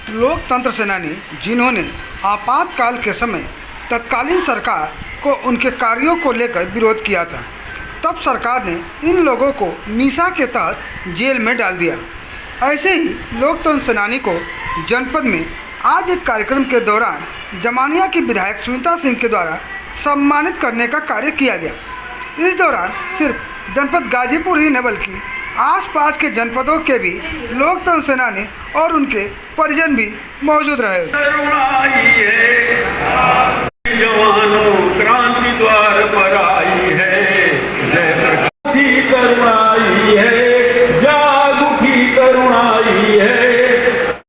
लोकतंत्र सेनानी जिन्होंने आपातकाल के समय तत्कालीन सरकार को उनके कार्यों को लेकर विरोध किया था, तब सरकार ने इन लोगों को मीसा के तहत जेल में डाल दिया। ऐसे ही लोकतंत्र सेनानी को जनपद में आज एक कार्यक्रम के दौरान जमानिया की विधायक सुनीता सिंह के द्वारा सम्मानित करने का कार्य किया गया। इस दौरान सिर्फ जनपद गाजीपुर ही न बल्कि आसपास के जनपदों के भी लोकतंत्र सेनानी और उनके परिजन भी मौजूद रहे। जवानों क्रांति द्वार पर आई है, जय प्रकाश की करुणाई है, जागुठी करुणाई है।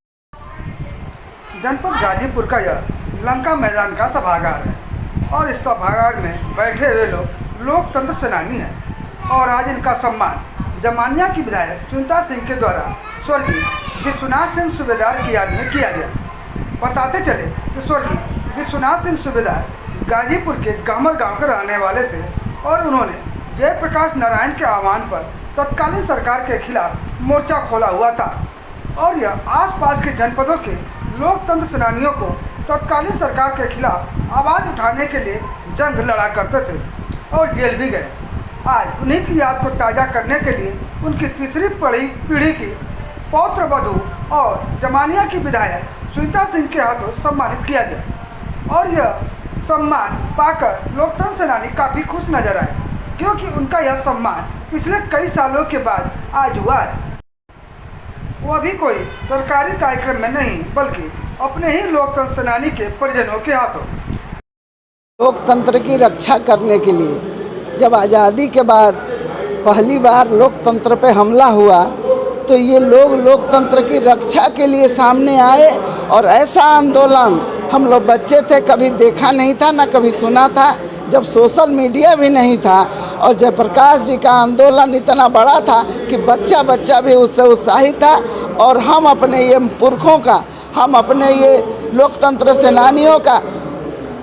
जनपद गाजीपुर का यह लंका मैदान का सभागार है और इस सभागार में बैठे हुए लोग लोकतंत्र सेनानी हैं और आज इनका सम्मान जमानिया की विधायक सुनीता सिंह के द्वारा स्वर्गीय विश्वनाथ सिंह सूबेदार की याद में किया गया। बताते चले कि स्वर्गीय विश्वनाथ सिंह सूबेदार गाजीपुर के गामर गांव के रहने वाले थे और उन्होंने जयप्रकाश नारायण के आह्वान पर तत्कालीन सरकार के खिलाफ मोर्चा खोला हुआ था और यह आसपास के जनपदों के लोकतंत्र सेनानियों को तत्कालीन सरकार के खिलाफ आवाज़ उठाने के लिए जंग लड़ा करते थे और जेल भी गए। आज उन्हीं की याद को ताज़ा करने के लिए उनकी तीसरी पीढ़ी की पौत्र वधू और जमानिया की विधायक सुनीता सिंह के हाथों सम्मानित किया गया और यह सम्मान पाकर लोकतंत्र सेनानी काफ़ी खुश नजर आए क्योंकि उनका यह सम्मान पिछले कई सालों के बाद आज हुआ है। वह भी कोई सरकारी कार्यक्रम में नहीं बल्कि अपने ही लोकतंत्र सेनानी के परिजनों के हाथों। लोकतंत्र की रक्षा करने के लिए जब आज़ादी के बाद पहली बार लोकतंत्र पे हमला हुआ तो ये लोग लोकतंत्र की रक्षा के लिए सामने आए और ऐसा आंदोलन हम लोग बच्चे थे कभी देखा नहीं था ना कभी सुना था, जब सोशल मीडिया भी नहीं था और जयप्रकाश जी का आंदोलन इतना बड़ा था कि बच्चा बच्चा भी उससे उत्साहित था और हम अपने ये पुरखों का, हम अपने ये लोकतंत्र सेनानियों का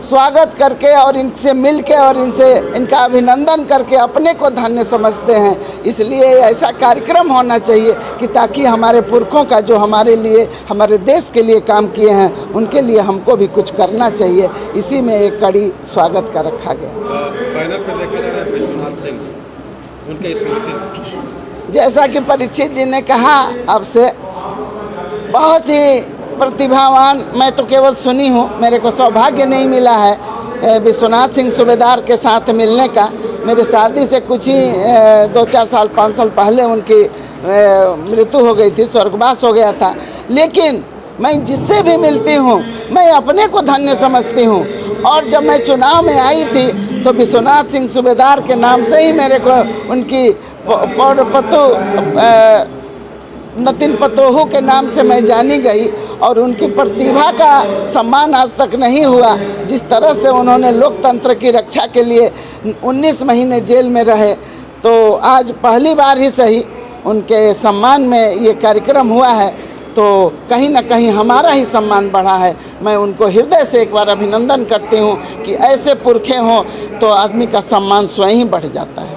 स्वागत करके और इनसे मिलके और इनका अभिनंदन करके अपने को धन्य समझते हैं। इसलिए ऐसा कार्यक्रम होना चाहिए कि ताकि हमारे पुरखों का जो हमारे लिए हमारे देश के लिए काम किए हैं उनके लिए हमको भी कुछ करना चाहिए। इसी में एक कड़ी स्वागत का रखा गया। बैनर पर लिखे जा रहे हैं विश्वनाथ सिंह, उनके स्मृति। जैसा कि परीक्षित जी ने कहा आपसे, बहुत ही प्रतिभावान, मैं तो केवल सुनी हूँ, मेरे को सौभाग्य नहीं मिला है विश्वनाथ सिंह सूबेदार के साथ मिलने का। मेरी शादी से कुछ ही 2-4 साल 5 साल पहले उनकी मृत्यु हो गई थी, स्वर्गवास हो गया था। लेकिन मैं जिससे भी मिलती हूँ मैं अपने को धन्य समझती हूँ और जब मैं चुनाव में आई थी तो विश्वनाथ सिंह सूबेदार के नाम से ही मेरे को उनकी पौरपतु नतिन पतोहू के नाम से मैं जानी गई और उनकी प्रतिभा का सम्मान आज तक नहीं हुआ। जिस तरह से उन्होंने लोकतंत्र की रक्षा के लिए 19 महीने जेल में रहे, तो आज पहली बार ही सही उनके सम्मान में ये कार्यक्रम हुआ है, तो कहीं ना कहीं हमारा ही सम्मान बढ़ा है। मैं उनको हृदय से एक बार अभिनंदन करती हूँ कि ऐसे पुरखे हों तो आदमी का सम्मान स्वयं ही बढ़ जाता है।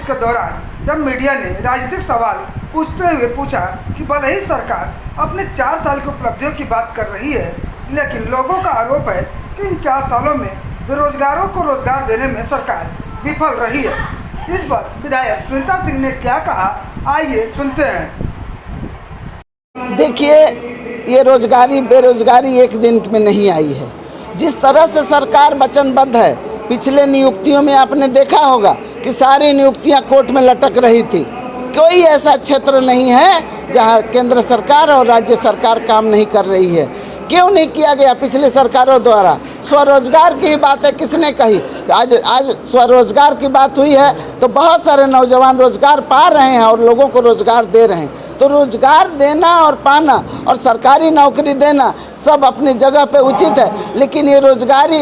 के दौरान जब मीडिया ने राजनीतिक सवाल पूछते हुए पूछा कि भले ही सरकार अपने 4 साल की उपलब्धियों की बात कर रही है, लेकिन लोगों का आरोप है कि इन 4 सालों में बेरोजगारों को रोजगार देने में सरकार विफल रही है। इस पर विधायक सुनीता सिंह ने क्या कहा, आइए सुनते हैं। देखिए, ये रोजगारी बेरोजगारी एक दिन में नहीं आई है। जिस तरह से सरकार वचनबद्ध है, पिछले नियुक्तियों में आपने देखा होगा कि सारी नियुक्तियां कोर्ट में लटक रही थी। कोई ऐसा क्षेत्र नहीं है जहां केंद्र सरकार और राज्य सरकार काम नहीं कर रही है। क्यों नहीं किया गया पिछले सरकारों द्वारा? स्वरोजगार की ही बातें किसने कही? आज स्वरोजगार की बात हुई है तो बहुत सारे नौजवान रोजगार पा रहे हैं और लोगों को रोजगार दे रहे हैं। तो रोजगार देना और पाना और सरकारी नौकरी देना सब अपनी जगह पे उचित है, लेकिन ये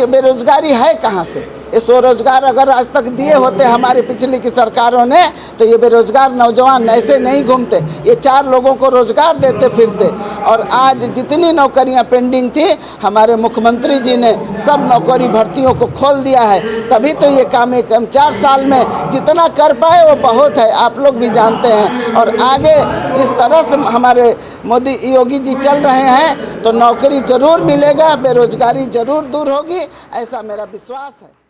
बेरोजगारी है कहाँ से? ये स्वरोजगार अगर आज तक दिए होते हमारे पिछली की सरकारों ने, तो ये बेरोजगार नौजवान ऐसे नहीं घूमते, ये 4 लोगों को रोजगार देते फिरते। और आज जितनी नौकरियां पेंडिंग थी, हमारे मुख्यमंत्री जी ने सब नौकरी भर्तियों को खोल दिया है, तभी तो ये काम 4 साल में जितना कर पाए वो बहुत है, आप लोग भी जानते हैं। और आगे जिस तरह से हमारे मोदी योगी जी चल रहे हैं, तो नौकरी जरूर मिलेगा, बेरोजगारी जरूर दूर होगी, ऐसा मेरा विश्वास है।